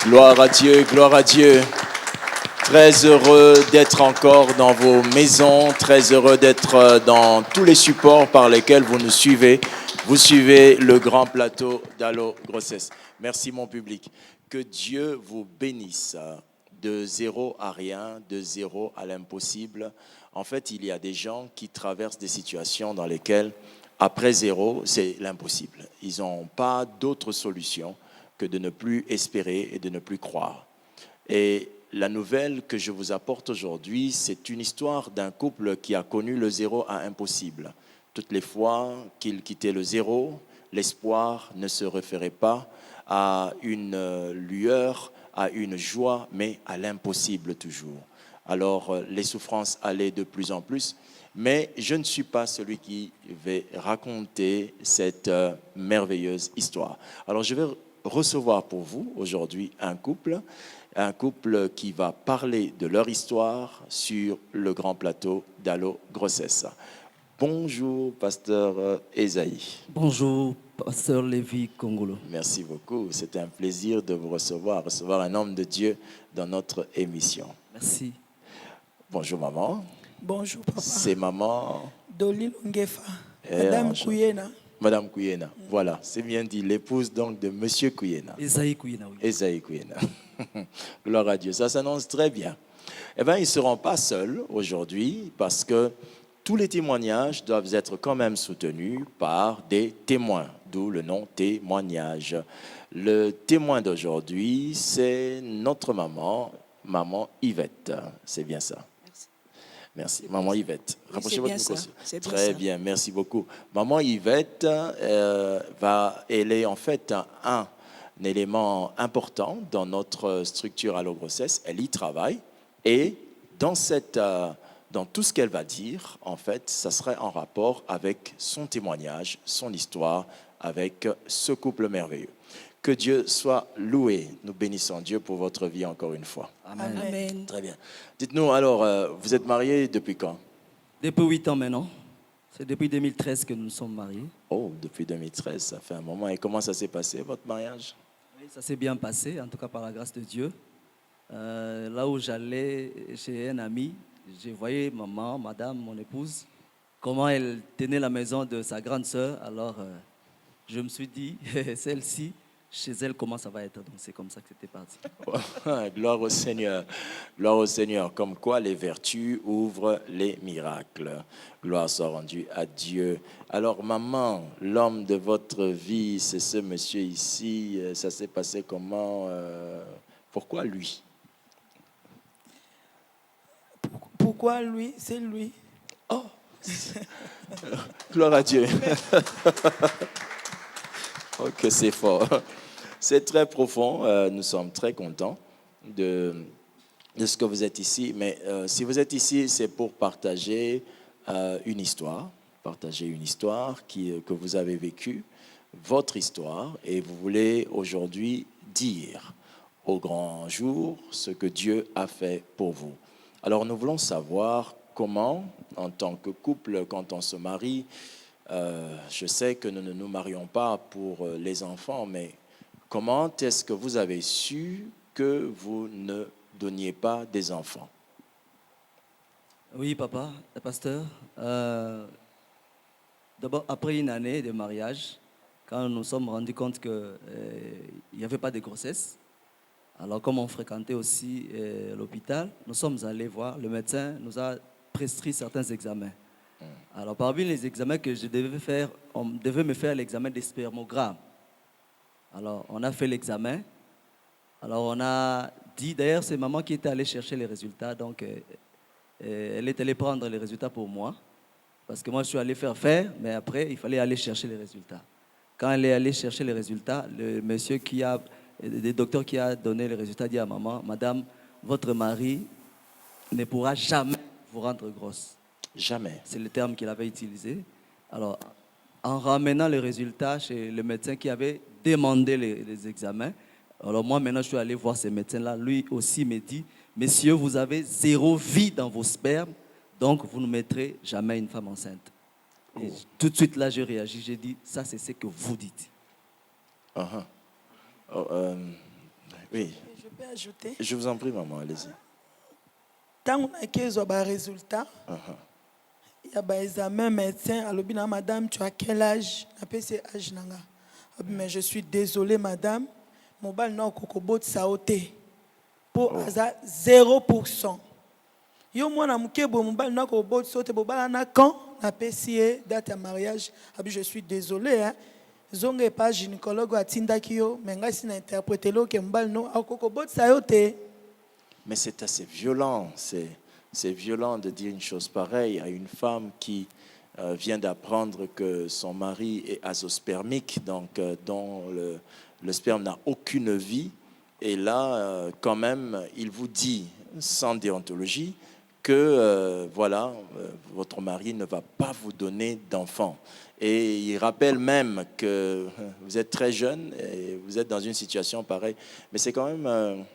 Gloire à Dieu, gloire à Dieu. Très heureux d'être encore dans vos maisons, très heureux d'être dans tous les supports par lesquels vous nous suivez. Vous suivez le grand plateau d'Allo Grossesse. Merci mon public. Que Dieu vous bénisse. De zéro à rien, de zéro à l'impossible. En fait, il y a des gens qui traversent des situations dans lesquelles, après zéro, c'est l'impossible. Ils n'ont pas d'autre solution que de ne plus espérer et de ne plus croire. Et la nouvelle que je vous apporte aujourd'hui, c'est une histoire d'un couple qui a connu le zéro à impossible. Toutes les fois qu'il quittait le zéro, l'espoir ne se référait pas à une lueur, à une joie, mais à l'impossible toujours. Alors, les souffrances allaient de plus en plus, mais je ne suis pas celui qui va raconter cette merveilleuse histoire. Alors, je vais recevoir pour vous aujourd'hui un couple qui va parler de leur histoire sur le grand plateau d'Allo Grossesse. Bonjour, pasteur Esaïe. Bonjour, pasteur Lévi Congolo. Merci beaucoup. C'est un plaisir de vous recevoir un homme de Dieu dans notre émission. Merci. Bonjour, maman. Bonjour, papa. C'est maman. Doli Longefa. Madame Kouyena. Madame Kouyena. Voilà, c'est bien dit. L'épouse donc de Monsieur Kouyena. Esaïe Kouyena, oui. Esaïe Kouyena. Gloire à Dieu. Ça s'annonce très bien. Eh bien, ils ne seront pas seuls aujourd'hui parce que tous les témoignages doivent être quand même soutenus par des témoins, d'où le nom témoignage. Le témoin d'aujourd'hui, c'est notre maman, maman Yvette. C'est bien ça. Merci. Maman Yvette. Rapprochez votre micro. Très bien, merci beaucoup. Maman Yvette, elle est en fait un élément important dans notre structure Allo Grossesse. Elle y travaille et dans tout ce qu'elle va dire, en fait, ça serait en rapport avec son témoignage, son histoire, avec ce couple merveilleux. Que Dieu soit loué. Nous bénissons Dieu pour votre vie encore une fois. Amen. Amen. Très bien. Dites-nous alors, vous êtes mariés depuis quand? Depuis 8 ans maintenant. C'est depuis 2013 que nous nous sommes mariés. Oh, depuis 2013, ça fait un moment. Et comment ça s'est passé, votre mariage? Oui, ça s'est bien passé, en tout cas par la grâce de Dieu. Là où j'allais chez un ami, je voyais maman, madame, mon épouse, comment elle tenait la maison de sa grande sœur. Alors, je me suis dit, celle-ci, chez elle, comment ça va être. Donc, c'est comme ça que c'était parti. Gloire au Seigneur. Gloire au Seigneur. Comme quoi les vertus ouvrent les miracles. Gloire soit rendue à Dieu. Alors, maman, l'homme de votre vie, c'est ce monsieur ici. Ça s'est passé comment? Pourquoi lui? Pourquoi lui? C'est lui. Oh! Gloire à Dieu. Oh, que c'est fort. C'est très profond. Nous sommes très contents de ce que vous êtes ici. Mais si vous êtes ici, c'est pour partager une histoire. Partager une histoire que vous avez vécue, votre histoire. Et vous voulez aujourd'hui dire au grand jour ce que Dieu a fait pour vous. Alors nous voulons savoir comment, en tant que couple, quand on se marie, je sais que nous ne nous marions pas pour les enfants, mais comment est-ce que vous avez su que vous ne donniez pas des enfants? Oui, papa, pasteur. D'abord, après une année de mariage, quand nous nous sommes rendus compte qu'il n'y avait pas de grossesse, alors comme on fréquentait aussi l'hôpital, nous sommes allés voir, le médecin nous a prescrit certains examens. Alors, parmi les examens que je devais faire, on devait me faire l'examen des spermogrammes. Alors, on a fait l'examen. Alors, on a dit, d'ailleurs, c'est maman qui était allée chercher les résultats. Donc, elle est allée prendre les résultats pour moi. Parce que moi, je suis allé faire, mais après, il fallait aller chercher les résultats. Quand elle est allée chercher les résultats, le docteur qui a donné les résultats dit à maman, Madame, votre mari ne pourra jamais vous rendre grosse. Jamais. C'est le terme qu'il avait utilisé. Alors, en ramenant les résultats chez le médecin qui avait demandé les examens, alors moi, maintenant, je suis allé voir ce médecin-là. Lui aussi me dit, messieurs, vous avez 0 vie dans vos spermes, donc vous ne mettrez jamais une femme enceinte. Et tout de suite, là, j'ai réagi. J'ai dit, ça, c'est ce que vous dites. Oui. Je peux ajouter. Je vous en prie, maman, allez-y. Tant qu'on a des résultats, il y a des examens médecins. Alors, madame, tu as quel âge? Âge. Mais je suis désolée, madame. Mon bal n'a pas sauté. Pour 0%. Yo moi na mukebo mon bal n'a pas sauté. Pour bal na quand na PCA date à mariage. Je suis désolée. Hein. Zonge pas gynécologue à Tindakio. Mais nga si na interprété lo que mon bal no a kokobot sauté. Mais c'est assez violent. C'est violent de dire une chose pareille à une femme qui vient d'apprendre que son mari est azospermique, donc dont le sperme n'a aucune vie. Et là, quand même, il vous dit, sans déontologie, que voilà, votre mari ne va pas vous donner d'enfant. Et il rappelle même que vous êtes très jeune et vous êtes dans une situation pareille. Mais c'est quand même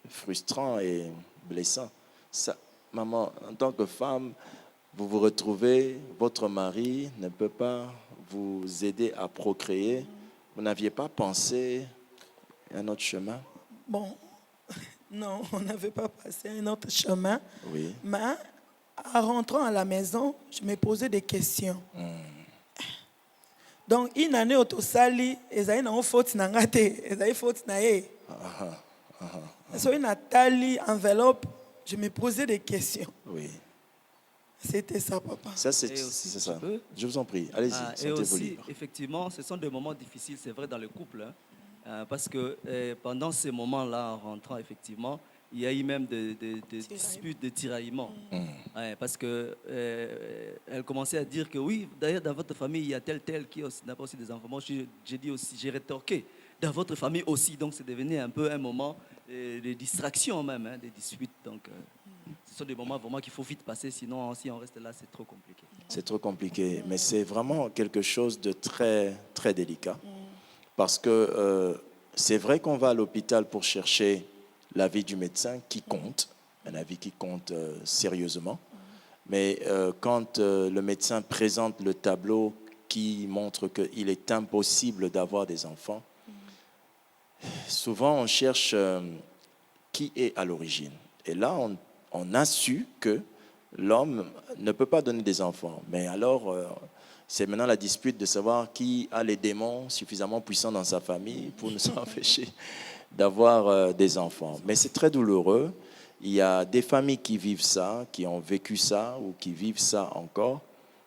frustrant et blessant. Ça, maman, en tant que femme, vous vous retrouvez, votre mari ne peut pas vous aider à procréer. Vous n'aviez pas pensé à un autre chemin? Bon, non, on n'avait pas passé un autre chemin. Oui. Mais en rentrant à la maison, je me posais des questions. Donc, une année au Tosali, ils avaient une faute na ngate, ils avaient faute na ye. So une Nathalie enveloppe, je me posais des questions. Oui. C'était ça, papa. Ça, c'est Et aussi, ça. tu peux? Je vous en prie, allez-y, Et sentez-vous aussi, libre. effectivement, ce sont des moments difficiles, c'est vrai, dans le couple. Hein, parce que pendant ces moments-là, en rentrant, effectivement, il y a eu même des disputes, des tiraillements. Ouais, parce que elle commençait à dire que oui, d'ailleurs, dans votre famille, il y a tel qui n'a pas aussi des enfants. Moi, j'ai dit aussi, j'ai rétorqué, dans votre famille aussi. Donc, c'est devenu un peu un moment de distraction même, hein, des disputes. Donc, ce sont des moments vraiment qu'il faut vite passer, sinon, si on reste là, c'est trop compliqué. C'est trop compliqué, mais c'est vraiment quelque chose de très, très délicat. Parce que c'est vrai qu'on va à l'hôpital pour chercher l'avis du médecin qui compte, un avis qui compte sérieusement. Mais quand le médecin présente le tableau qui montre qu'il est impossible d'avoir des enfants, souvent on cherche qui est à l'origine. Et là, on a su que l'homme ne peut pas donner des enfants. Mais alors, c'est maintenant la dispute de savoir qui a les démons suffisamment puissants dans sa famille pour nous empêcher d'avoir des enfants. Mais c'est très douloureux. Il y a des familles qui vivent ça, qui ont vécu ça ou qui vivent ça encore.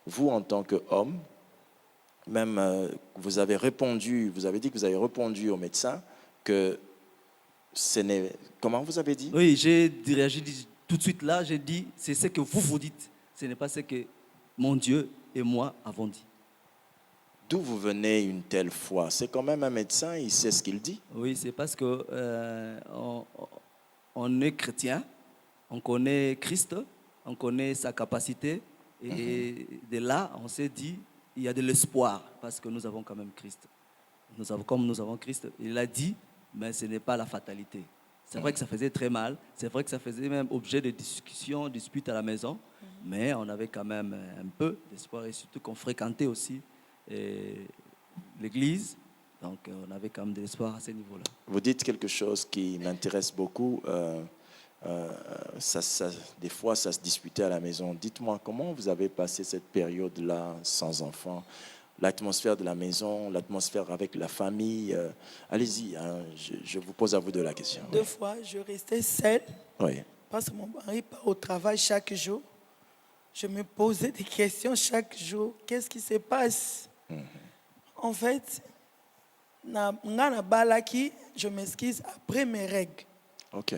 Vous, en tant qu'homme, même vous avez dit que vous avez répondu au médecin que ce n'est... Comment vous avez dit? Oui, j'ai réagi tout de suite là, j'ai dit, c'est ce que vous dites, ce n'est pas ce que mon Dieu et moi avons dit. D'où vous venez une telle foi? C'est quand même un médecin, il sait ce qu'il dit. Oui, c'est parce que on est chrétien, on connaît Christ, on connaît sa capacité, et de là, on s'est dit, il y a de l'espoir, parce que nous avons quand même Christ. Comme nous avons Christ, il a dit, mais ce n'est pas la fatalité. C'est vrai que ça faisait très mal, c'est vrai que ça faisait même objet de discussion, dispute à la maison, mais on avait quand même un peu d'espoir, et surtout qu'on fréquentait aussi l'église, donc on avait quand même de l'espoir à ce niveau-là. Vous dites quelque chose qui m'intéresse beaucoup. Des fois, ça se disputait à la maison. Dites-moi, comment vous avez passé cette période-là sans enfants? L'atmosphère de la maison, l'atmosphère avec la famille. Allez-y, hein, je vous pose à vous deux la question. Deux fois, je restais seule. Oui. Parce que mon mari part au travail chaque jour. Je me posais des questions chaque jour. Qu'est-ce qui se passe? En fait, je m'excuse après mes règles. Ok.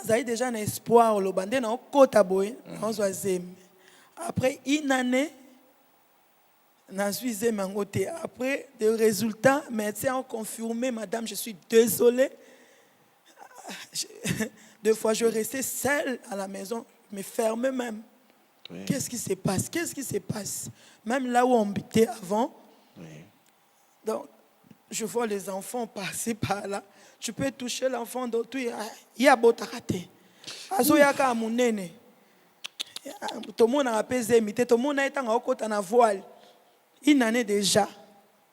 J'ai déjà un espoir. Après une année, après des résultats, médecins ont confirmé, madame, je suis désolée. Deux fois, je restais seule à la maison, me fermais même. Oui. Qu'est-ce qui se passe? Qu'est-ce qui se passe? Même là où on habitait avant. Oui. Donc, je vois les enfants passer par là. Tu peux toucher l'enfant d'autre. Il y a beau t'arrêter. Azo yaka amunene. Tout le monde a apaisé, tout le monde a été en voile. Une année déjà.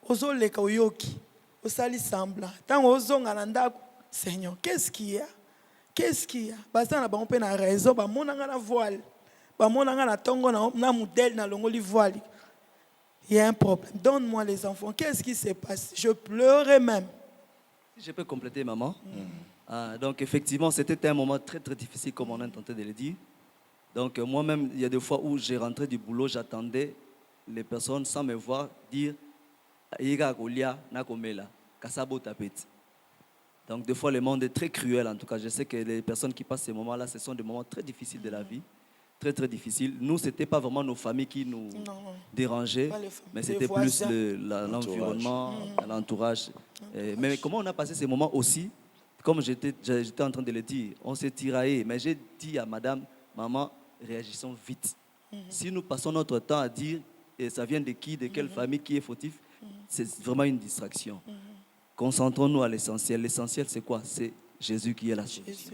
Ozo leka oyoki. Osali semblant. Tant ozo ngalanda Seigneur, qu'est-ce qu'il y a? Qu'est-ce qu'il y a? Baza na bango pe na raison, ba monanga na voile. Ba monanga na tongo na modèle na longoli voile. Il y a un problème. Donne-moi les enfants. Qu'est-ce qui se passe? Je pleurais même. Si je peux compléter, maman. Donc, effectivement, c'était un moment très, très difficile, comme on a tenté de le dire. Donc, moi-même, il y a des fois où j'ai rentré du boulot, j'attendais les personnes sans me voir dire Iga Golia, Nakomela, Kasabo Tapeti. Donc, des fois, le monde est très cruel. En tout cas, je sais que les personnes qui passent ces moments-là, ce sont des moments très difficiles de la vie. Très, très difficiles. Nous, ce n'était pas vraiment nos familles qui nous dérangeaient, mais c'était plus l'environnement, l'entourage. Mais comment on a passé ces moments aussi, comme j'étais en train de le dire, on s'est tiraillé. Mais j'ai dit à madame, maman, réagissons vite. Si nous passons notre temps à dire, et ça vient de qui, de quelle famille, qui est fautif, c'est vraiment une distraction. Concentrons-nous à l'essentiel. L'essentiel, c'est quoi? C'est Jésus qui est la solution.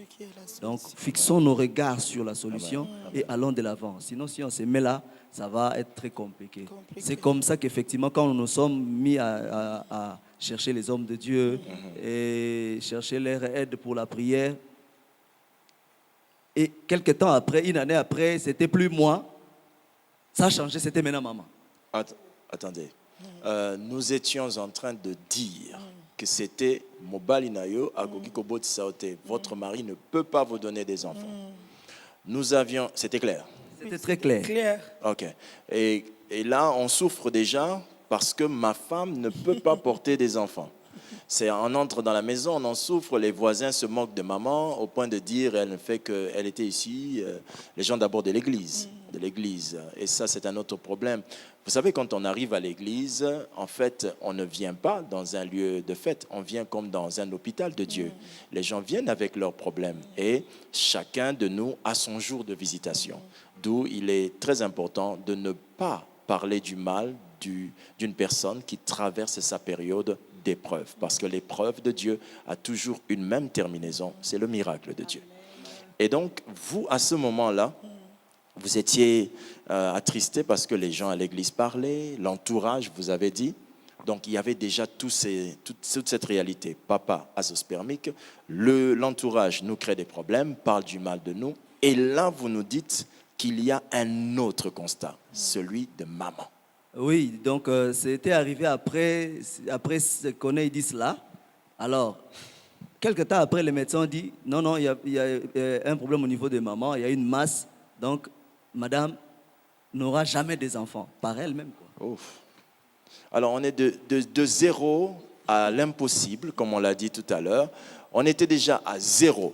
Donc, fixons nos regards sur la solution et allons de l'avant. Sinon, si on se met là, ça va être très compliqué. C'est comme ça qu'effectivement, quand nous nous sommes mis à chercher les hommes de Dieu et chercher leur aide pour la prière, et quelques temps après, une année après, c'était plus moi. Ça a changé, c'était maintenant maman. Attendez. Nous étions en train de dire que c'était Mobali Nayo, Agogi Kobot Saote. Votre mari ne peut pas vous donner des enfants. Nous avions. C'était clair? C'était très clair. Ok. Et là, on souffre déjà parce que ma femme ne peut pas porter des enfants. On entre dans la maison, on en souffre, les voisins se moquent de maman au point de dire elle ne fait qu'elle était ici, les gens d'abord de l'église. Et ça, c'est un autre problème. Vous savez, quand on arrive à l'église, en fait, on ne vient pas dans un lieu de fête, on vient comme dans un hôpital de Dieu. Les gens viennent avec leurs problèmes et chacun de nous a son jour de visitation. D'où il est très important de ne pas parler du mal d'une personne qui traverse sa période d'épreuve. Parce que l'épreuve de Dieu a toujours une même terminaison, c'est le miracle de Dieu. Et donc, vous, à ce moment-là, vous étiez attristé parce que les gens à l'église parlaient, l'entourage, vous avez dit. Donc, il y avait déjà toute cette réalité. Papa azoospermique, l'entourage nous crée des problèmes, parle du mal de nous. Et là, vous nous dites qu'il y a un autre constat, celui de maman. Oui, donc c'était arrivé après ce qu'on ait dit cela. Alors, quelques temps après, les médecins ont dit, non, il y a un problème au niveau de maman, il y a une masse, donc madame n'aura jamais des enfants, par elle-même. Ouf. Alors, on est de zéro à l'impossible, comme on l'a dit tout à l'heure. On était déjà à zéro.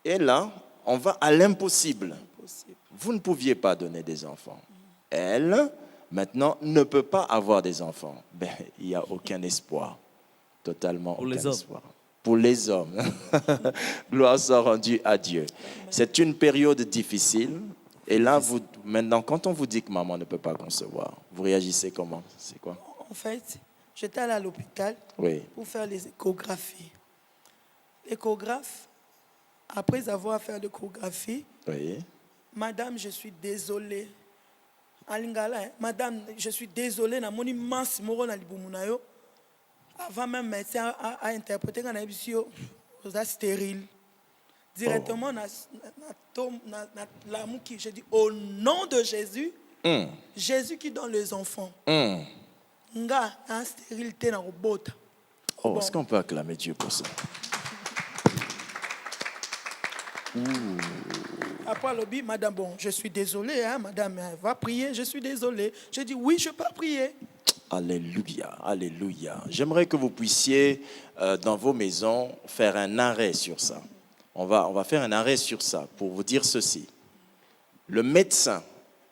Et là, on va à l'impossible. Vous ne pouviez pas donner des enfants. Elle, maintenant, ne peut pas avoir des enfants. Ben, il n'y a aucun espoir. Totalement pour aucun les hommes. espoir. Pour les hommes. Gloire soit rendue à Dieu. C'est une période difficile. Et là, maintenant, quand on vous dit que maman ne peut pas concevoir, vous réagissez comment? C'est quoi? En fait, j'étais allée à l'hôpital pour faire les échographies. L'échographe, après avoir fait l'échographie, madame, je suis désolée. Madame, je suis désolée. Avant même médecin a interprété qu'on a stérile. Directement, je dis au nom de Jésus, Jésus qui donne les enfants. Nga a stérilité dans le bot. Oh, est-ce qu'on peut acclamer Dieu pour ça? Après le madame, bon, je suis désolée, madame, va prier, je suis désolée. Je dis oui, je peux prier. Alléluia, alléluia. J'aimerais que vous puissiez, dans vos maisons, faire un arrêt sur ça. On va faire un arrêt sur ça pour vous dire ceci. Le médecin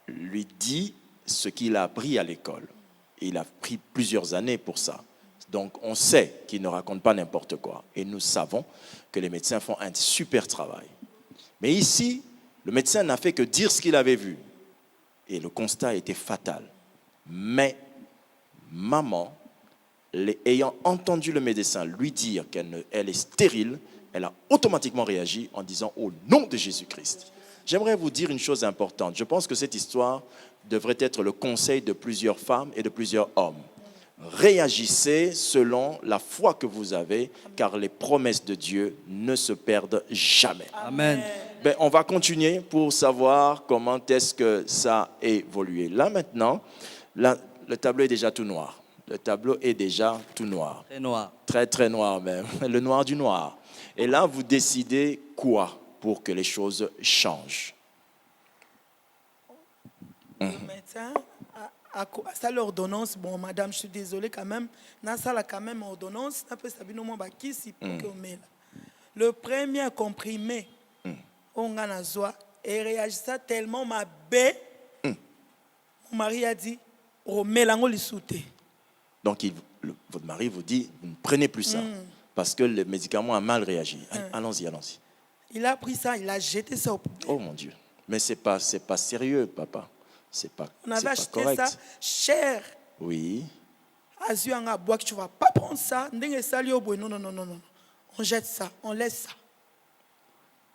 lui dit ce qu'il a appris à l'école. Il a pris plusieurs années pour ça. Donc, on sait qu'il ne raconte pas n'importe quoi. Et nous savons que les médecins font un super travail. Mais ici, le médecin n'a fait que dire ce qu'il avait vu. Et le constat était fatal. Mais maman, ayant entendu le médecin lui dire qu'elle est stérile, elle a automatiquement réagi en disant « Au nom de Jésus-Christ ». J'aimerais vous dire une chose importante. Je pense que cette histoire devrait être le conseil de plusieurs femmes et de plusieurs hommes. Réagissez selon la foi que vous avez, car les promesses de Dieu ne se perdent jamais. Amen. Ben, on va continuer pour savoir comment est-ce que ça a évolué. Là maintenant, le tableau est déjà tout noir. Le tableau est déjà tout noir. Très noir. Très, très noir même. Le noir du noir. Et là, vous décidez quoi pour que les choses changent? Le médecin a ça l'ordonnance. Bon, madame, je suis désolée quand même. N'a ça quand même ordonnance. N'a pas sabino mo bakisi pour que on met là. Le premier comprimé, on a zoa et réagissait tellement ma baie. Mon mari a dit, oh mélango li souté. Donc, votre mari vous dit, vous ne prenez plus ça, parce que le médicament a mal réagi. Allons-y, allons-y. Il a pris ça, il a jeté ça au poubelle. Oh mon Dieu. Mais c'est pas sérieux, papa. C'est pas On avait acheté correct. ça cher. Oui. Azuanga bois que tu vas pas prendre ça. Ndenge sali au bois. Non, non, non, non, non. On jette ça, on laisse ça.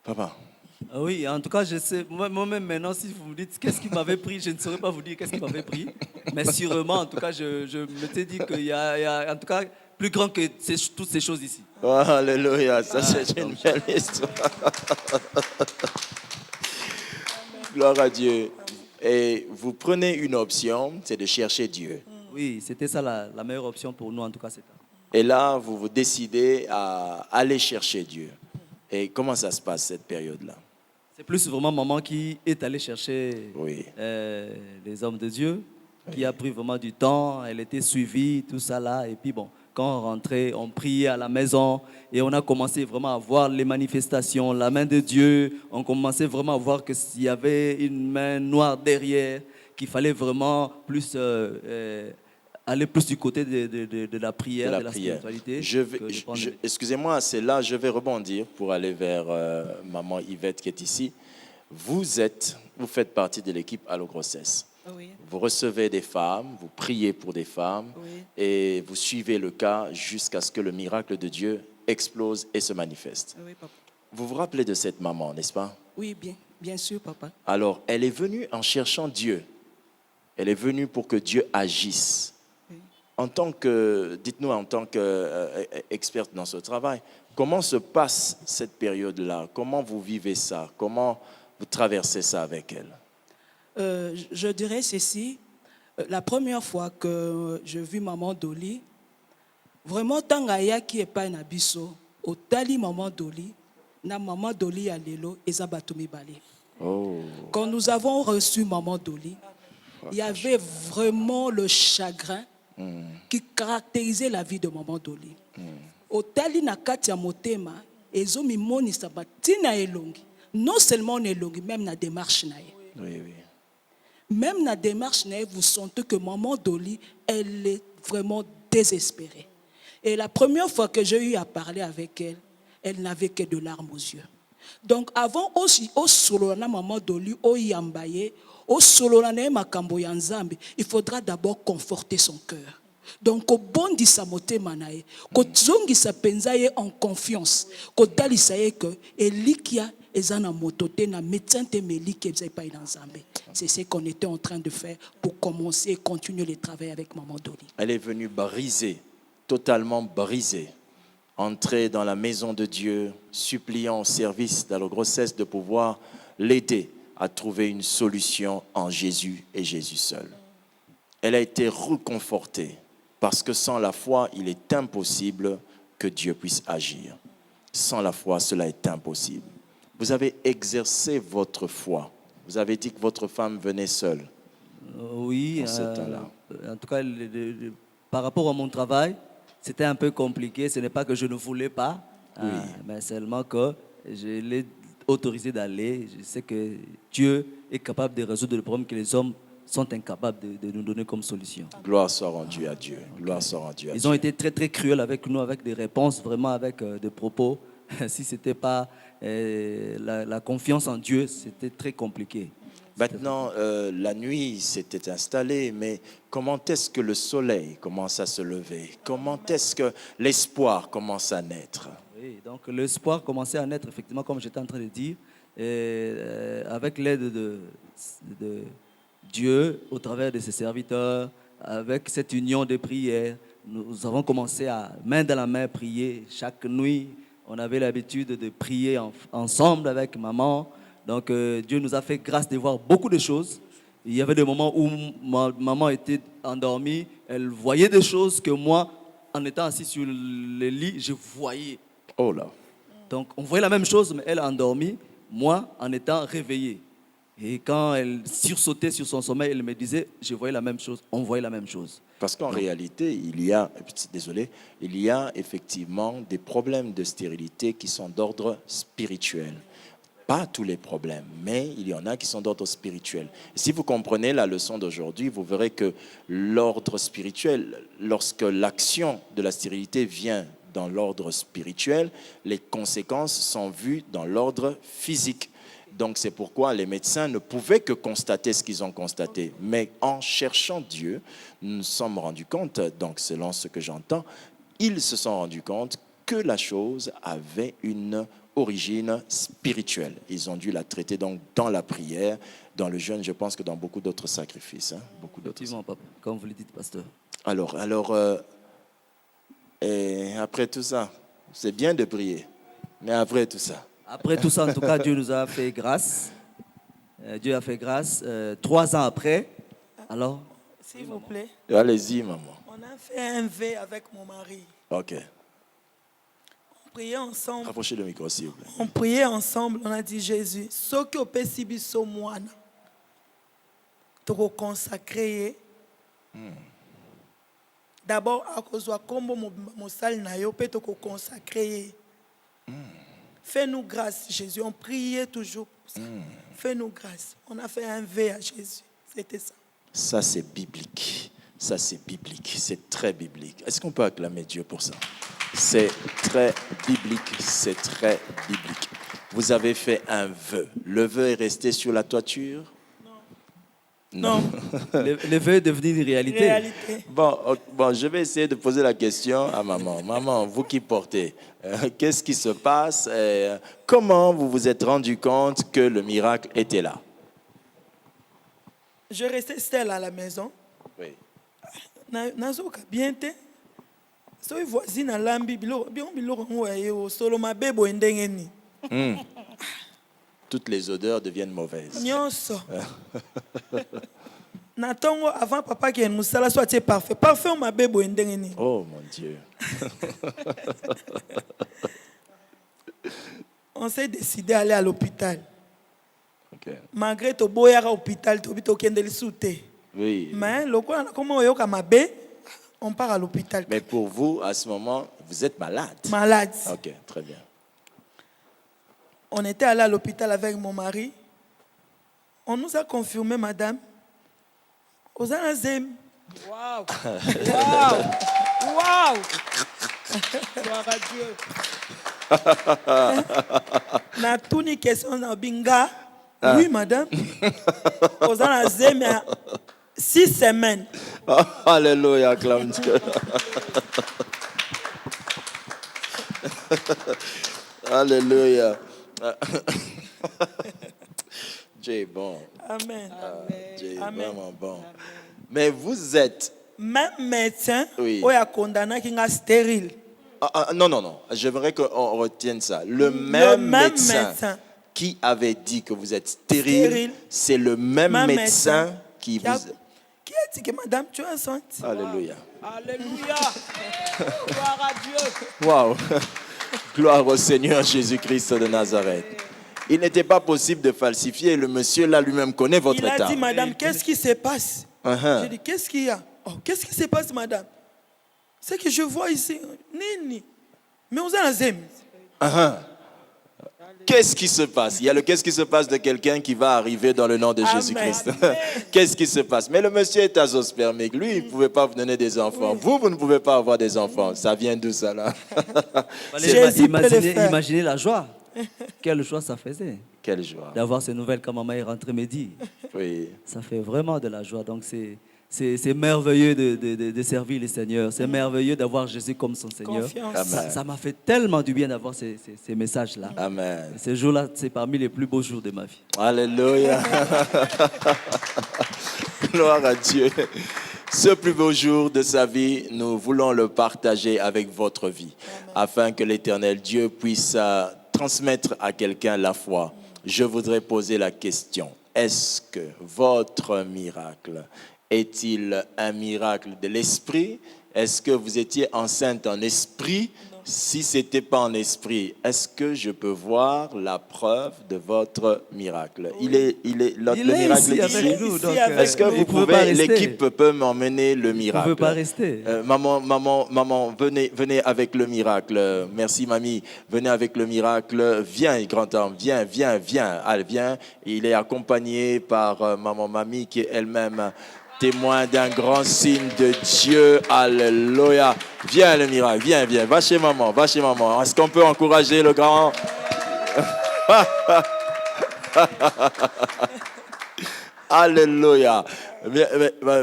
Papa, Ah oui, en tout cas, je sais, moi-même maintenant, si vous me dites qu'est-ce qui m'avait pris, je ne saurais pas vous dire qu'est-ce qui m'avait pris. Mais sûrement, en tout cas, je m'étais dit qu'il y a, en tout cas, plus grand que toutes ces choses ici. oh, alléluia, ça c'est une belle histoire. Gloire à Dieu. Et vous prenez une option, c'est de chercher Dieu. Oui, c'était ça la meilleure option pour nous, en tout cas, c'est ça. Et là, vous vous décidez à aller chercher Dieu. Et comment ça se passe cette période-là? C'est plus vraiment maman qui est allée chercher Oui. les hommes de Dieu, qui a pris vraiment du temps, elle était suivie, tout ça là. Et puis bon, quand on rentrait, on priait à la maison et on a commencé vraiment à voir les manifestations, la main de Dieu. On commençait vraiment à voir qu'il y avait une main noire derrière, qu'il fallait vraiment plus aller plus du côté de la prière, de la spiritualité. Excusez-moi, c'est là, je vais rebondir pour aller vers maman Yvette qui est ici. Vous faites partie de l'équipe Allo Grossesse. Oui. Vous recevez des femmes, vous priez pour des femmes Oui. et vous suivez le cas jusqu'à ce que le miracle de Dieu explose et se manifeste. Oui, papa. Vous vous rappelez de cette maman, n'est-ce pas? Oui, bien sûr, papa. Alors, elle est venue en cherchant Dieu. Elle est venue pour que Dieu agisse. Oui. Dites-nous en tant qu'experte dans ce travail, comment se passe cette période-là? Comment vous vivez ça? Comment vous traversez ça avec elle? Je dirais ceci. La première fois que je vis maman Dolly, vraiment, tangaya qui est pas un abisso, au tali maman Dolly, na maman Dolly à l'élo, et Zabatoumi Bali. Oh. Quand nous avons reçu maman Dolly, il y avait vraiment le chagrin qui caractérisait la vie de maman Dolly. Au tali na katia motema, ezo mimoni sabatina elongi. Non seulement on elongi, même na démarche na ye. Oui, oui. Même dans la démarche, vous sentez que maman Dolly, elle est vraiment désespérée. Et la première fois que j'ai eu à parler avec elle, elle n'avait que de larmes aux yeux. Donc avant aussi, au solona maman Dolly, au yambaye, au solona makambo yanzambe, il faudra d'abord conforter son cœur. Donc au bon di samote manae, ko zongi sa penzaye en confiance, ko talisaye que elikia ezana motote na médecin te meliki ezai pa inanzambe. C'est ce qu'on était en train de faire pour commencer et continuer le travail avec maman Dolly. Elle est venue brisée, totalement brisée, entrer dans la maison de Dieu, suppliant au service de la grossesse de pouvoir l'aider à trouver une solution en Jésus et Jésus seul. Elle a été reconfortée parce que sans la foi, il est impossible que Dieu puisse agir. Sans la foi, cela est impossible. Vous avez exercé votre foi. Vous avez dit que votre femme venait seule. Oui, en ce temps-là. En tout cas, par rapport à mon travail, c'était un peu compliqué. Ce n'est pas que je ne voulais pas, Oui. mais seulement que je l'ai autorisé d'aller. Je sais que Dieu est capable de résoudre le problème que les hommes sont incapables de nous donner comme solution. Gloire soit rendue à Dieu. Gloire soit rendue à Ils Dieu. ont été très, très cruels avec nous, avec des réponses, vraiment avec des propos. Si ce n'était pas la confiance en Dieu, c'était très compliqué. Maintenant, la nuit s'était installée, mais comment est-ce que le soleil commence à se lever? Comment est-ce que l'espoir commence à naître? Oui, donc l'espoir commençait à naître, effectivement, comme j'étais en train de dire, avec l'aide de Dieu, au travers de ses serviteurs, avec cette union de prière, nous avons commencé à, main dans la main, prier. Chaque nuit, on avait l'habitude de prier ensemble avec maman. Donc, Dieu nous a fait grâce de voir beaucoup de choses. Il y avait des moments où maman était endormie, elle voyait des choses que moi, en étant assis sur le lit, je voyais. Oh là. Donc, on voyait la même chose, mais elle endormie, moi, en étant réveillé. Et quand elle sursautait sur son sommeil, elle me disait, je voyais la même chose, on voyait la même chose. Parce qu'en réalité, il y a effectivement des problèmes de stérilité qui sont d'ordre spirituel. Pas tous les problèmes, mais il y en a qui sont d'ordre spirituel. Et si vous comprenez la leçon d'aujourd'hui, vous verrez que l'ordre spirituel, lorsque l'action de la stérilité vient dans l'ordre spirituel, les conséquences sont vues dans l'ordre physique. Donc c'est pourquoi les médecins ne pouvaient que constater ce qu'ils ont constaté. Mais en cherchant Dieu, nous nous sommes rendus compte, donc selon ce que j'entends, ils se sont rendus compte que la chose avait une origine spirituelle. Ils ont dû la traiter donc dans la prière, dans le jeûne, je pense que dans beaucoup d'autres sacrifices. Beaucoup d'autres. Effectivement, papa, comme vous le dites, pasteur. Alors, et après tout ça, c'est bien de prier, mais après tout ça. Après tout ça, en tout cas, Dieu nous a fait grâce. Dieu a fait grâce. 3 ans après, alors... S'il vous plaît. Allez-y, maman. On a fait un V avec mon mari. Ok. On priait ensemble. Rapprochez le micro, s'il vous plaît. On priait ensemble. On a dit Jésus, ce que opesi biso mwana, toko consacrer. D'abord, à cause de combo mosal na yo, pe toko consacrer. Fais-nous grâce, Jésus. On priait toujours pour ça. Fais-nous grâce. On a fait un V à Jésus. C'était ça. Ça, c'est biblique. Ça, c'est biblique. C'est très biblique. Est-ce qu'on peut acclamer Dieu pour ça? C'est très biblique. C'est très biblique. Vous avez fait un vœu. Le vœu est resté sur la toiture? Non. Le vœu est devenu une réalité. Réalité. Bon, je vais essayer de poser la question à maman. Maman, vous qui portez, qu'est-ce qui se passe? Comment vous vous êtes rendu compte que le miracle était là? Je restais seule à la maison. Oui. Nazoka bien te. Soy voisine à lambi biloko ngoyo solo mabebo endengeni. Toutes les odeurs deviennent mauvaises. Nyonso. Natongo avant papa qui nous sala soit parfait. Parfait mabebo endengeni. Oh mon Dieu. On s'est décidé d'aller à l'hôpital. Okay. Malgré to boyara hôpital to bito kendeli soute. Oui. Mais lokola comment oyoka mabe, on part à l'hôpital. Mais pour vous, à ce moment, vous êtes malade. Malade. Ok, très bien. On était allé à l'hôpital avec mon mari. On nous a confirmé, madame, aux Anazem. Waouh! Waouh! Waouh! Gloire à Dieu. Na toute une question na binga. Oui, madame. Aux Anazem, 6 semaines. Alléluia, acclame Dieu. Alléluia. Dieu est bon. Amen. Dieu est Amen. vraiment bon. Mais vous êtes... Même médecin, Oui. où il a condamné qui est stérile. Non. J'aimerais qu'on retienne ça. Le même médecin qui avait dit que vous êtes stérile, c'est le même médecin qui vous... Qui a dit que madame, tu es enceinte? Alléluia. Alléluia. Gloire à Dieu. Waouh. Gloire au Seigneur Jésus-Christ de Nazareth. Il n'était pas possible de falsifier. Le monsieur là lui-même connaît votre Il a état. dit, madame, qu'est-ce qui se passe? J'ai dit, qu'est-ce qu'il y a? Oh, qu'est-ce qui se passe, madame? C'est que je vois ici, Nini. Mais on a la zème. Qu'est-ce qui se passe? Il y a le qu'est-ce qui se passe de quelqu'un qui va arriver dans le nom de Amen. Jésus-Christ. Qu'est-ce qui se passe? Mais le monsieur est azospermique. Lui, il ne pouvait pas vous donner des enfants. Vous ne pouvez pas avoir des enfants. Ça vient d'où ça là? Jésus peut le faire. Imaginez la joie. Quelle joie ça faisait Quelle joie. d'avoir ces nouvelles quand maman est rentrée midi. Oui. Ça fait vraiment de la joie. Donc c'est merveilleux de servir le Seigneur. C'est merveilleux d'avoir Jésus comme son Seigneur. Confiance. Amen. Ça m'a fait tellement du bien d'avoir ces messages-là. Amen. Ces jours-là, c'est parmi les plus beaux jours de ma vie. Alléluia. Gloire à Dieu. Ce plus beau jour de sa vie, nous voulons le partager avec votre vie, afin que l'Éternel Dieu puisse transmettre à quelqu'un la foi. Je voudrais poser la question, est-ce que votre miracle est-il un miracle de l'esprit? Est-ce que vous étiez enceinte en esprit? Si ce n'était pas en esprit, est-ce que je peux voir la preuve de votre miracle? Oui. Le miracle ici est ici. avec nous, donc Est-ce que vous pouvez, l'équipe peut m'emmener le miracle? Vous ne pouvez pas rester. Maman, venez avec le miracle. Merci, mamie. Venez avec le miracle. Viens, grand homme, viens. Allez, viens. Il est accompagné par maman, mamie, qui est elle-même témoin d'un grand signe de Dieu. Alléluia. Viens le miracle, viens. Va chez maman. Est-ce qu'on peut encourager le grand? Alléluia.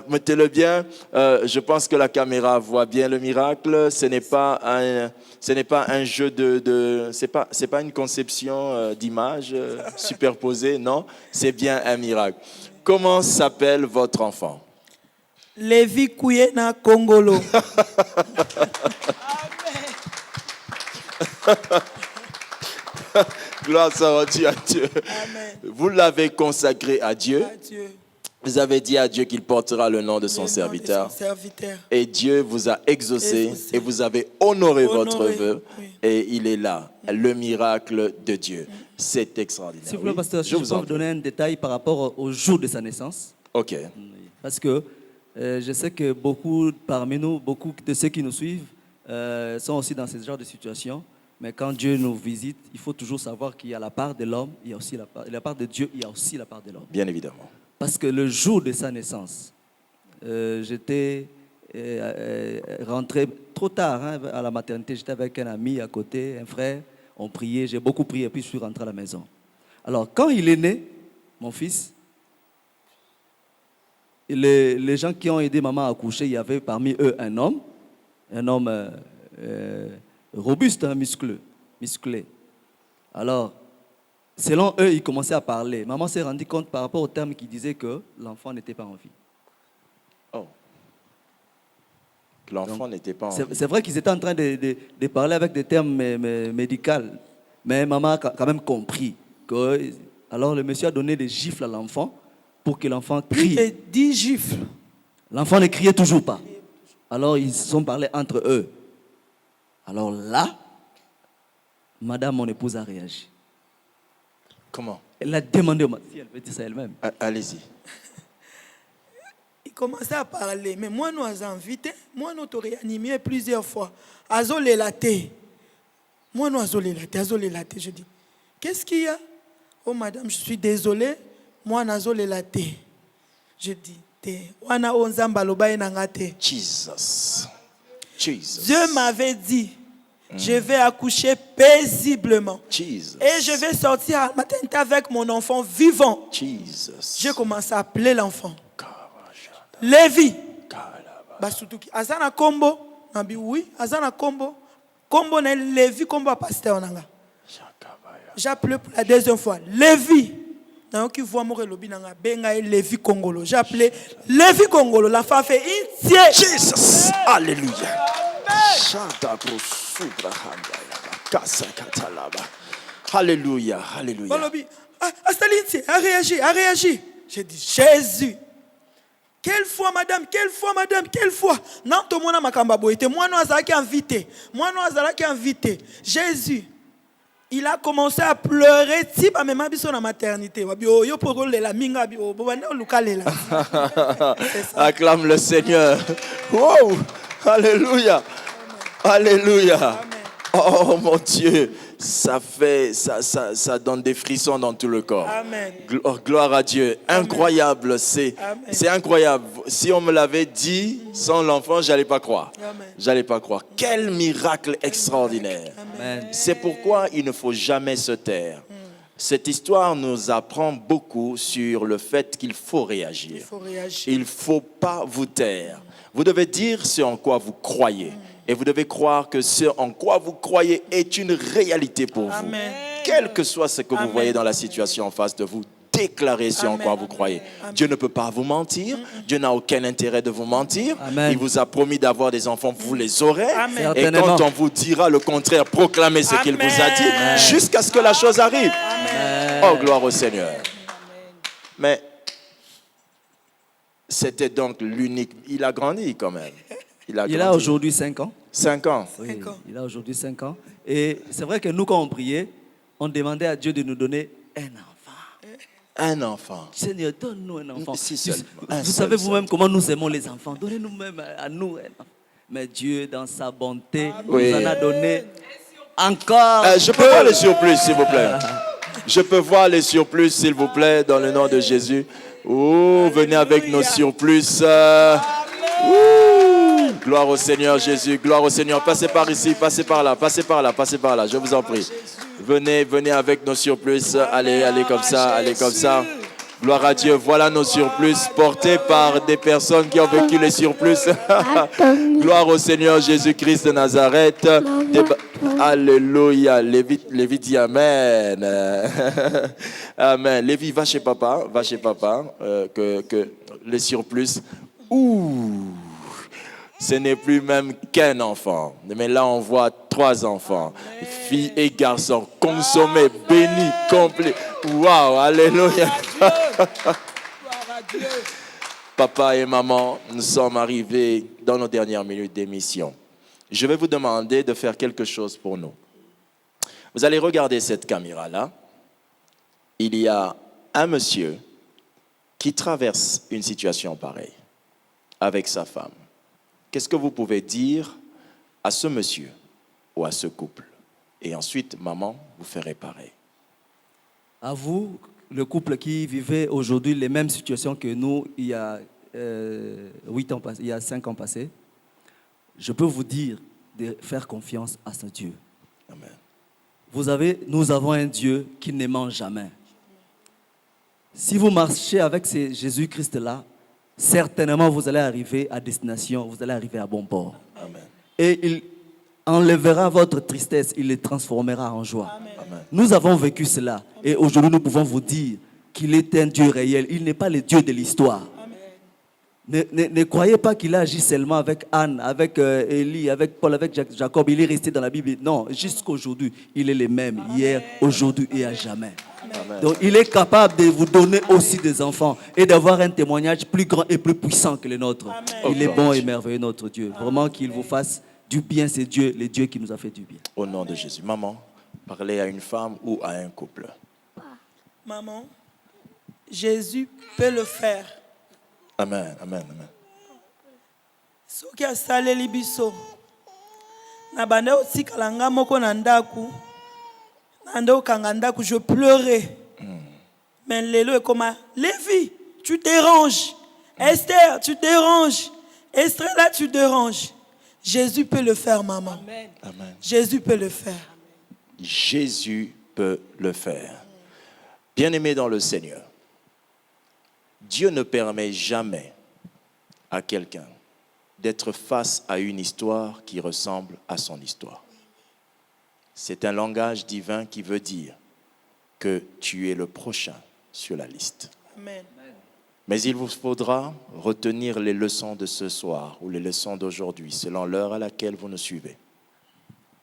Mettez-le bien. Je pense que la caméra voit bien le miracle. Ce n'est pas un jeu c'est pas une conception d'image superposée, non. C'est bien un miracle. Comment s'appelle votre enfant? Lévi Kouyena Kongolo. Gloire soit rendue à Dieu. Amen. Vous l'avez consacré à Dieu. Adieu. Vous avez dit à Dieu qu'il portera le nom de son serviteur. Et Dieu vous a exaucé et vous avez honoré votre vœu. Oui. Et il est là, le miracle de Dieu. C'est extraordinaire. S'il vous plaît, Oui, pasteur, je peux vous donner un détail par rapport au jour de sa naissance. Ok. Parce que je sais que beaucoup parmi nous, beaucoup de ceux qui nous suivent sont aussi dans ce genre de situation. Mais quand Dieu nous visite, il faut toujours savoir qu'il y a la part de l'homme, il y a aussi la part de Dieu, il y a aussi la part de l'homme. Bien évidemment. Parce que le jour de sa naissance, j'étais rentré trop tard à la maternité. J'étais avec un ami à côté, un frère. On priait, j'ai beaucoup prié, et puis je suis rentré à la maison. Alors, quand il est né, mon fils, les gens qui ont aidé maman à accoucher, il y avait parmi eux un homme robuste, musclé. Alors, selon eux, ils commençaient à parler. Maman s'est rendue compte par rapport au terme qui disait que l'enfant n'était pas en vie. Oh. L'enfant n'était pas en vie. C'est vrai qu'ils étaient en train de parler avec des termes médicaux, mais maman a quand même compris. Alors le monsieur a donné des gifles à l'enfant pour que l'enfant crie. Plus de 10 gifles. L'enfant ne criait toujours pas. Alors ils se sont parlé entre eux. Alors là, madame, mon épouse, a réagi. Comment? Elle a demandé si elle veut dire ça elle-même. Allez-y. Il commençait à parler, mais moi, nous avons invité, moi, nous avons réanimé plusieurs fois. Azo les latés. Moi, nous avons les latés. Je dis, qu'est-ce qu'il y a? Oh, madame, je suis désolée. Moi, nous avons les latés. Je dis, Jesus. Dieu m'avait dit, je vais accoucher paisiblement. Jesus. Et je vais sortir à la maternité avec mon enfant vivant. Jesus. J'ai commencé à appeler l'enfant. Lévi. Basutuki. Azana kombo. Nabi oui. Azana kombo. Kombo na Lévi kombo a pasteur nanga. J'ai appelé pour la deuxième fois. Lévi. Qui voit mon relobi nanga. Benga et Lévi Congolo. J'ai appelé Lévi Congolo. La femme fait entier. Jesus. Alléluia. Alléluia. Alléluia. Balobi. Astalinti. A réagi. J'ai dit Jésus. Quelle fois, madame, quelle fois. Non, tout le monde m'a cambaboité. Moi, nous avons invité. Jésus, il a commencé à pleurer. Si, ma maman est en maternité. Acclame le Seigneur. Wow. Alléluia. Alléluia. Oh mon Dieu. Ça donne des frissons dans tout le corps. Amen. Gloire à Dieu. Incroyable, c'est incroyable. Si on me l'avait dit sans l'enfant, j'allais pas croire. Quel miracle extraordinaire. Amen. C'est pourquoi il ne faut jamais se taire. Cette histoire nous apprend beaucoup sur le fait qu'il faut réagir. Il ne faut pas vous taire. Vous devez dire ce en quoi vous croyez. Et vous devez croire que ce en quoi vous croyez est une réalité pour vous. Amen. Quel que soit ce que vous voyez dans la situation en face de vous, déclarer ce en Amen. quoi vous croyez. Amen. Dieu ne peut pas vous mentir. Dieu n'a aucun intérêt de vous mentir. Amen. Il vous a promis d'avoir des enfants, vous les aurez. Amen. Et Certainement. quand on vous dira le contraire, proclamez ce qu'il vous a dit Amen. jusqu'à ce que la chose arrive. Oh, gloire au Seigneur. Mais c'était donc l'unique. Il a grandi quand même. Il a grandi. aujourd'hui 5 ans. 5 ans. Oui, 5 ans. il a aujourd'hui 5 ans. Et c'est vrai que nous, quand on priait, on demandait à Dieu de nous donner un enfant. Un enfant. Seigneur, donne-nous un enfant. Si seulement. Un Vous seul, savez vous-même comment nous aimons les enfants. Donnez-nous même à nous un enfant. Mais Dieu, dans sa bonté, Oui. nous en a donné encore. Je peux voir les surplus, s'il vous plaît. Je peux voir les surplus, s'il vous plaît, dans le nom de Jésus. Oh, venez avec nos surplus. Ouh, gloire au Seigneur Jésus, gloire au Seigneur. Passez par ici, passez par là, passez par là, passez par là. Je vous en prie. Venez, venez avec nos surplus. Allez, allez comme ça, allez comme ça. Gloire à Dieu. Voilà nos surplus portés par des personnes qui ont vécu les surplus. Gloire au Seigneur Jésus-Christ de Nazareth. Alléluia. Lévi dit Amen. Amen. Lévi, va chez papa. Va chez papa. Que les surplus. Ouh. Ce n'est plus même qu'un enfant. Mais là, on voit 3 enfants. Filles et garçons. Consommés, bénis, complets. Waouh, alléluia. Papa et maman, nous sommes arrivés dans nos dernières minutes d'émission. Je vais vous demander de faire quelque chose pour nous. Vous allez regarder cette caméra-là. Il y a un monsieur qui traverse une situation pareille avec sa femme. Qu'est-ce que vous pouvez dire à ce monsieur ou à ce couple? Et ensuite, maman, vous ferez pareil. À vous, le couple qui vivait aujourd'hui les mêmes situations que nous il y a 8 ans, il y a 5 ans passés, je peux vous dire de faire confiance à ce Dieu. Amen. Nous avons un Dieu qui ne ment jamais. Si vous marchez avec ce Jésus-Christ-là, certainement vous allez arriver à destination, vous allez arriver à bon port. Amen. Et il enlèvera votre tristesse, il les transformera en joie. Amen. Nous avons vécu cela et aujourd'hui nous pouvons vous dire qu'il est un Dieu réel, il n'est pas le Dieu de l'histoire. Ne croyez pas qu'il a agi seulement avec Anne, avec Élie, avec Paul, avec Jacob, il est resté dans la Bible. Non, jusqu'aujourd'hui, il est le même, hier, aujourd'hui et à jamais. Amen. Donc il est capable de vous donner aussi des enfants et d'avoir un témoignage plus grand et plus puissant que le nôtre. Il est bon et merveilleux notre Dieu. Vraiment qu'il vous fasse du bien, c'est Dieu, le Dieu qui nous a fait du bien. Au nom de Jésus. Maman, parlez à une femme ou à un couple. Maman, Jésus peut le faire. Amen, amen, amen. Soki asaleli biso na bande otikala nga moko na ndaku nande okanga ndaku, je pleurais. Mais lelo ekoma Lévi, tu déranges. Esther, tu déranges. Estrella, tu déranges. Jésus peut le faire, maman. Amen. Amen. Jésus peut le faire. Jésus peut le faire. Bien-aimé dans le Seigneur, Dieu ne permet jamais à quelqu'un d'être face à une histoire qui ressemble à son histoire. C'est un langage divin qui veut dire que tu es le prochain sur la liste. Amen. Mais il vous faudra retenir les leçons de ce soir ou les leçons d'aujourd'hui, selon l'heure à laquelle vous nous suivez.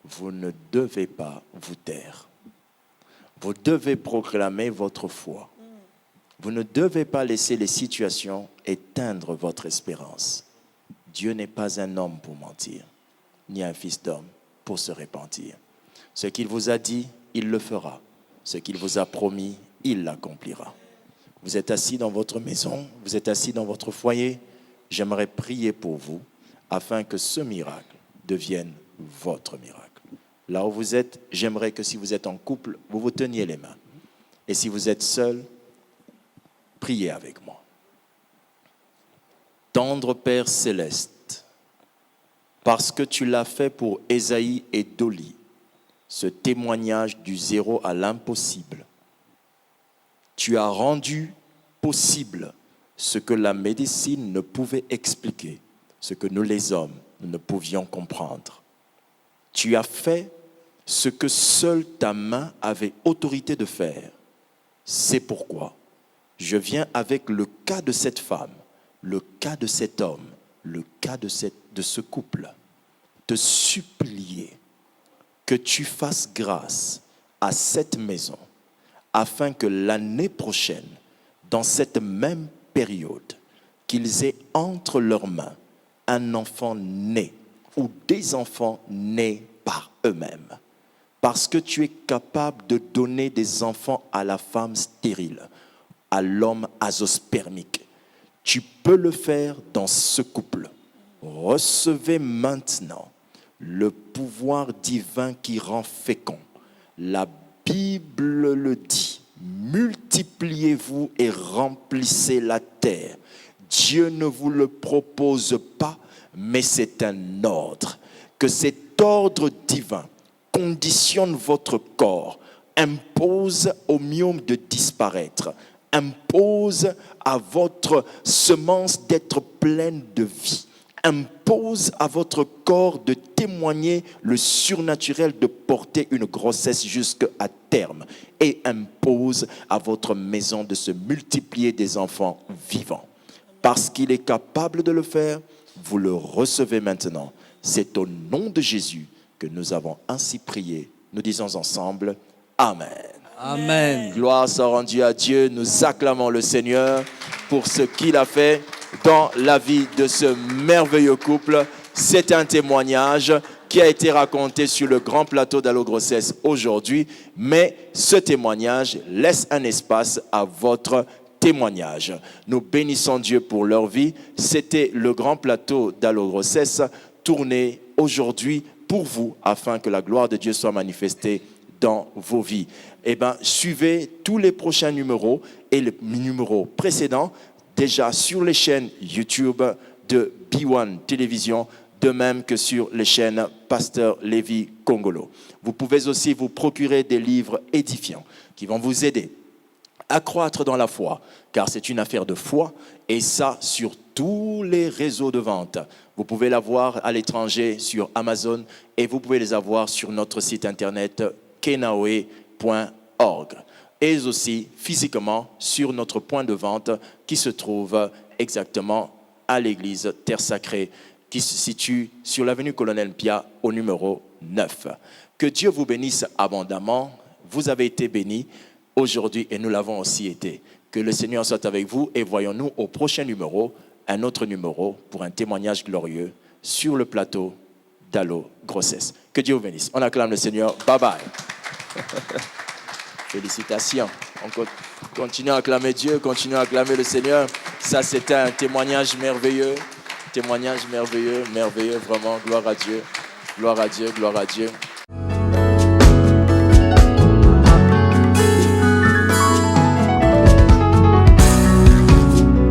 Vous ne devez pas vous taire. Vous devez proclamer votre foi. Vous ne devez pas laisser les situations éteindre votre espérance. Dieu n'est pas un homme pour mentir, ni un fils d'homme pour se repentir. Ce qu'il vous a dit, il le fera. Ce qu'il vous a promis, il l'accomplira. Vous êtes assis dans votre maison, vous êtes assis dans votre foyer. J'aimerais prier pour vous afin que ce miracle devienne votre miracle. Là où vous êtes, j'aimerais que si vous êtes en couple, vous vous teniez les mains. Et si vous êtes seul, priez avec moi. Tendre Père céleste, parce que tu l'as fait pour Ésaïe et Doli, ce témoignage du zéro à l'impossible, tu as rendu possible ce que la médecine ne pouvait expliquer, ce que nous les hommes, nous ne pouvions comprendre. Tu as fait ce que seule ta main avait autorité de faire. C'est pourquoi Je viens avec le cas de cette femme, le cas de cet homme, le cas de ce couple, te supplier que tu fasses grâce à cette maison afin que l'année prochaine, dans cette même période, qu'ils aient entre leurs mains un enfant né ou des enfants nés par eux-mêmes. Parce que tu es capable de donner des enfants à la femme stérile, à l'homme azospermique. Tu peux le faire dans ce couple. Recevez maintenant le pouvoir divin qui rend fécond. La Bible le dit. Multipliez-vous et remplissez la terre. Dieu ne vous le propose pas, mais c'est un ordre. Que cet ordre divin conditionne votre corps, impose au myome de disparaître, impose à votre semence d'être pleine de vie, impose à votre corps de témoigner le surnaturel, de porter une grossesse jusqu'à terme, et impose à votre maison de se multiplier des enfants vivants. Parce qu'il est capable de le faire, vous le recevez maintenant. C'est au nom de Jésus que nous avons ainsi prié. Nous disons ensemble, Amen. Amen. Gloire soit rendue à Dieu. Nous acclamons le Seigneur pour ce qu'il a fait dans la vie de ce merveilleux couple. C'est un témoignage qui a été raconté sur le grand plateau d'Allo Grossesse aujourd'hui, mais ce témoignage laisse un espace à votre témoignage. Nous bénissons Dieu pour leur vie. C'était le grand plateau d'Allo Grossesse tourné aujourd'hui pour vous, afin que la gloire de Dieu soit manifestée dans vos vies. Suivez tous les prochains numéros et les numéros précédents déjà sur les chaînes YouTube de B1 Télévision, de même que sur les chaînes Pasteur Lévy Congolo. Vous pouvez aussi vous procurer des livres édifiants qui vont vous aider à croître dans la foi, car c'est une affaire de foi, et ça sur tous les réseaux de vente. Vous pouvez l'avoir à l'étranger sur Amazon et vous pouvez les avoir sur notre site internet kenaoe.org et aussi physiquement sur notre point de vente qui se trouve exactement à l'église Terre Sacrée qui se situe sur l'avenue Colonel Pia au numéro 9. Que Dieu vous bénisse abondamment. Vous avez été bénis aujourd'hui et nous l'avons aussi été. Que le Seigneur soit avec vous et voyons-nous au prochain numéro, un autre numéro pour un témoignage glorieux sur le plateau d'Allo Grossesse. Que Dieu vous bénisse. On acclame le Seigneur. Bye bye. Félicitations. On continue à acclamer Dieu, continue à acclamer le Seigneur. Ça, c'était un témoignage merveilleux. Témoignage merveilleux, merveilleux, vraiment. Gloire à Dieu. Gloire à Dieu, gloire à Dieu.